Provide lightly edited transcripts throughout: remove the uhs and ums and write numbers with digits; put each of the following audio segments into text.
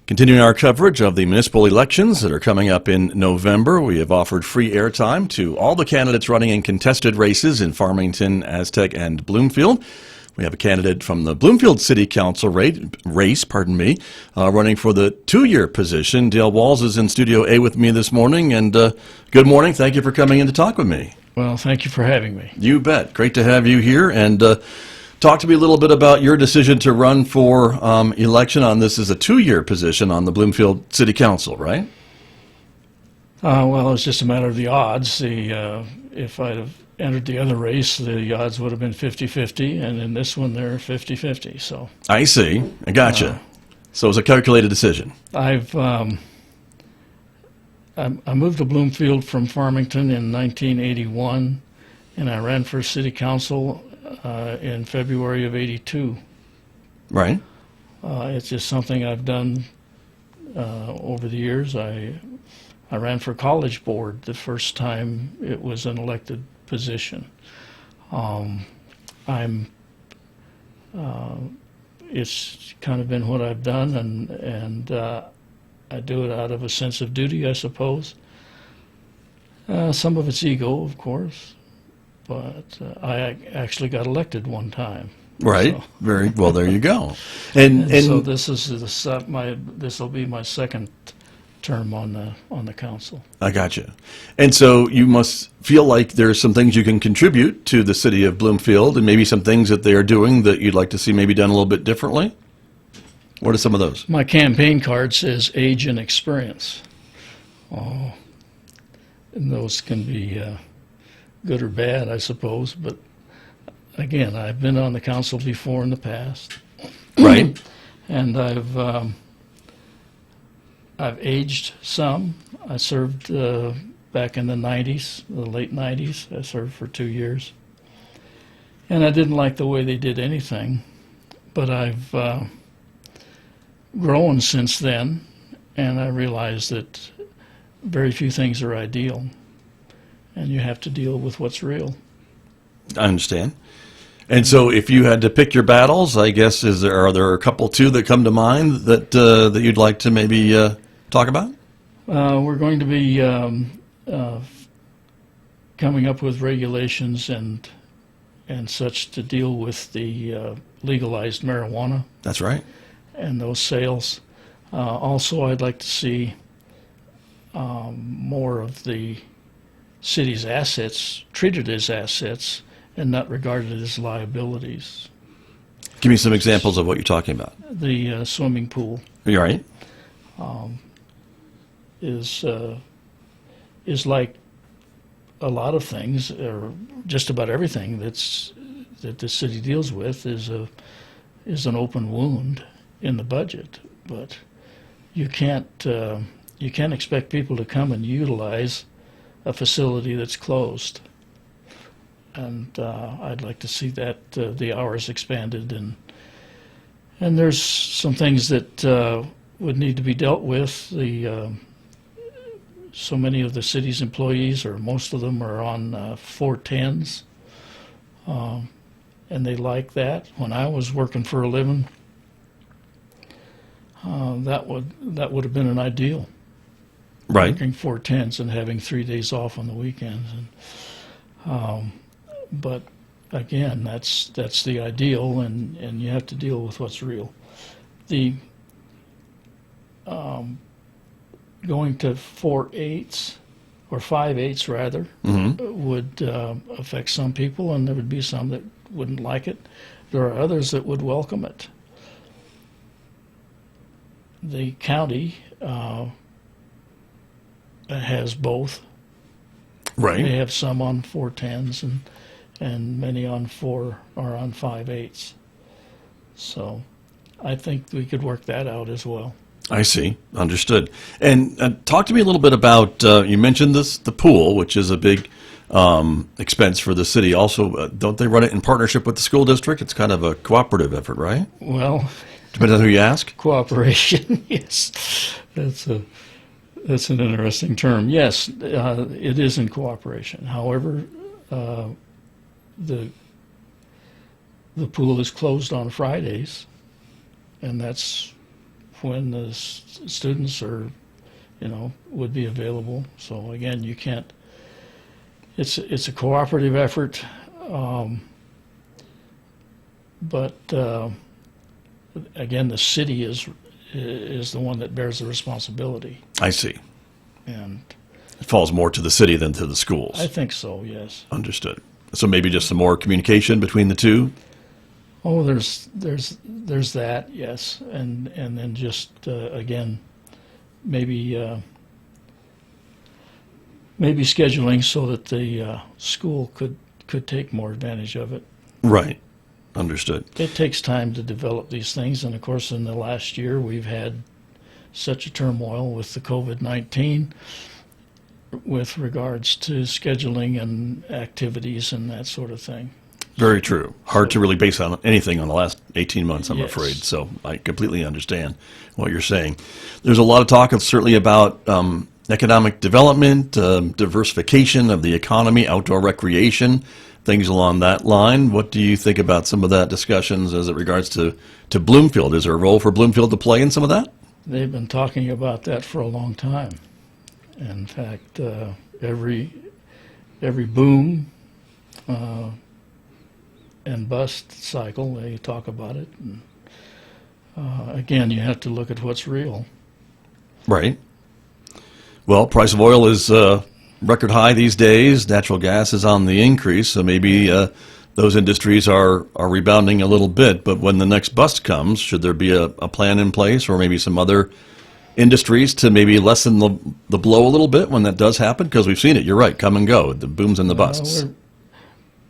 Continuing our coverage of the municipal elections that are coming up in November, we have offered free airtime to all the candidates running in contested races in Farmington, Aztec, and Bloomfield. We have a candidate from the Bloomfield City Council race, running for the 2-year position. Dale Walls is in Studio A with me this morning, and good morning. Thank you for coming in to talk with me. Well, thank you for having me. You bet. Great to have you here, and talk to me a little bit about your decision to run for election on this is a 2-year position on the Bloomfield City Council, right? Well, it's just a matter of the odds. If I'd have entered the other race, the odds would have been 50-50, and in this one, they're 50-50. So I see. I gotcha. So it was a calculated decision. I moved to Bloomfield from Farmington in 1981, and I ran for city council in February of '82. Right. It's just something I've done over the years. I ran for college board the first time it was an elected position. It's kind of been what I've done, and I do it out of a sense of duty, I suppose. Some of it's ego, of course. But I actually got elected one time. Right. So. Very well. There you go. And so this will be my second term on the council. I gotcha. And so you must feel like there's some things you can contribute to the city of Bloomfield, and maybe some things that they are doing that you'd like to see maybe done a little bit differently. What are some of those? My campaign card says age and experience. And those can be good or bad, I suppose, but again, I've been on the council before in the past. Right. And I've aged some. I served back in the 90s, the late 90s. I served for 2 years. And I didn't like the way they did anything, but I've grown since then, and I realized that very few things are ideal. And you have to deal with what's real. I understand. And so if you had to pick your battles, I guess, are there a couple, two that come to mind that that you'd like to maybe talk about? We're going to be coming up with regulations and such to deal with the legalized marijuana. That's right. And those sales. Also, I'd like to see more of the city's assets treated as assets and not regarded as liabilities. Give me some examples of what you're talking about. The swimming pool. You're right. Is like a lot of things, or just about everything that the city deals with is an open wound in the budget. But you can't expect people to come and utilize a facility that's closed, and I'd like to see that the hours expanded, and there's some things that would need to be dealt with. So many of the city's employees, or most of them, are on 410s, and they like that. When I was working for a living, that would have been an ideal. Right. Working 410s and having 3 days off on the weekends, but again, that's the ideal, and you have to deal with what's real. The going to 4/8 or 5/8 rather would affect some people, and there would be some that wouldn't like it. There are others that would welcome it. The county has both. Right. They have some on 410s and many on 5/8. So I think we could work that out as well. I see. Understood. And talk to me a little bit about, you mentioned the pool, which is a big expense for the city. Also, don't they run it in partnership with the school district? It's kind of a cooperative effort, right? Well, depends on who you ask. Cooperation, yes. That's an interesting term. Yes, it is in cooperation. However, the pool is closed on Fridays, and that's when the students are, would be available. So again, you can't. It's a cooperative effort, but again, the city is the one that bears the responsibility. I see. And it falls more to the city than to the schools. I think so. Yes. Understood. So maybe just some more communication between the two. Oh, there's that, yes, and then just again, maybe scheduling so that the school could take more advantage of it. Right. Understood. It takes time to develop these things, and of course, in the last year, we've had such a turmoil with the COVID-19 with regards to scheduling and activities and that sort of thing. Very true. Hard to really base on anything on the last 18 months, I'm Yes. afraid. So I completely understand what you're saying. There's a lot of talk, certainly about economic development, diversification of the economy, outdoor recreation, things along that line. What do you think about some of that discussions as it regards to Bloomfield? Is there a role for Bloomfield to play in some of that? They've been talking about that for a long time. In fact, every boom and bust cycle, they talk about it. And, again, you have to look at what's real. Right. Well, price of oil is record high these days. Natural gas is on the increase, so maybe those industries are rebounding a little bit. But when the next bust comes, should there be a plan in place, or maybe some other industries to maybe lessen the blow a little bit when that does happen? Because we've seen it, you're right, come and go, the booms and the busts.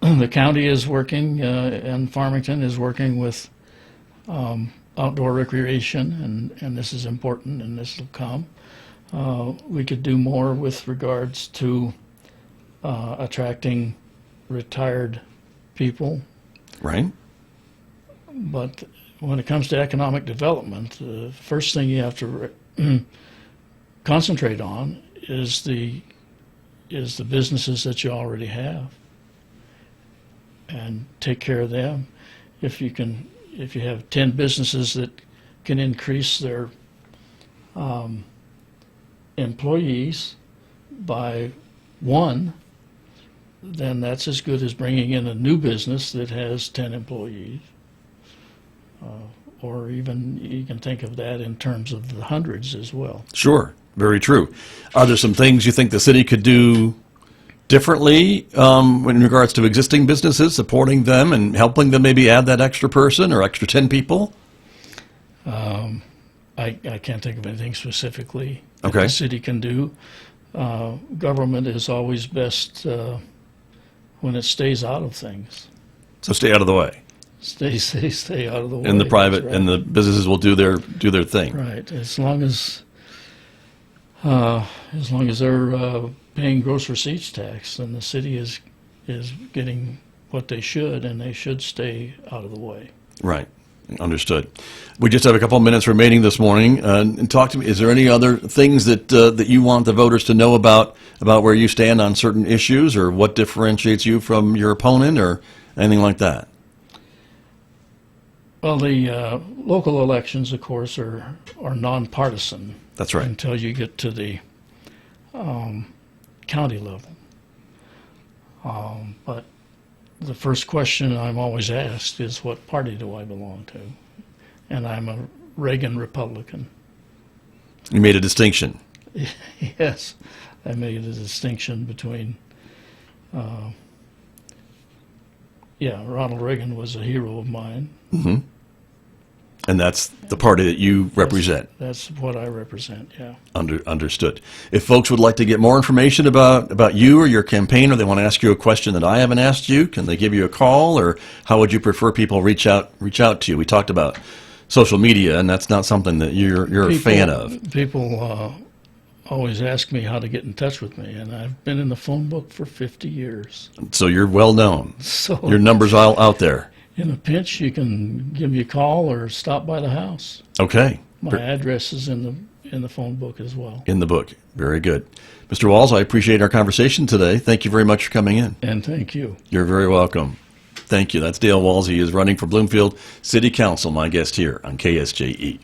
The county is working, and Farmington is working with outdoor recreation, and this is important, and this will come. We could do more with regards to attracting retired people. Right. But when it comes to economic development, the first thing you have to concentrate on is the businesses that you already have, and take care of them. If you have 10 businesses that can increase their employees by 1, then that's as good as bringing in a new business that has 10 employees. Or even you can think of that in terms of the hundreds as well. Sure, very true. Are there some things you think the city could do differently in regards to existing businesses, supporting them and helping them maybe add that extra person or extra 10 people? I can't think of anything specifically that Okay. the city can do. Government is always best when it stays out of things. So stay out of the way. Stay out of the way. And the private That's right. and the businesses will do their thing. Right. As long as they're paying gross receipts tax, then the city is getting what they should, and they should stay out of the way. Right. Understood. We just have a couple of minutes remaining this morning. And talk to me. Is there any other things that you want the voters to know about where you stand on certain issues, or what differentiates you from your opponent, or anything like that? Well, the local elections, of course, are nonpartisan. That's right. Until you get to the county level. But the first question I'm always asked is, what party do I belong to? And I'm a Reagan Republican. You made a distinction. Yes, I made a distinction between, Ronald Reagan was a hero of mine. Mm-hmm. And that's the party that you represent. That's what I represent, yeah. Understood. If folks would like to get more information about you or your campaign, or they want to ask you a question that I haven't asked you, can they give you a call, or how would you prefer people reach out to you? We talked about social media, and that's not something that you're a fan of. People always ask me how to get in touch with me, and I've been in the phone book for 50 years. So you're well known. So Your number's all out there. in a pinch, you can give me a call or stop by the house. Okay. My address is in the phone book as well. In the book. Very good. Mr. Walls, I appreciate our conversation today. Thank you very much for coming in. And thank you. You're very welcome. Thank you. That's Dale Walls. He is running for Bloomfield City Council, my guest here on KSJE.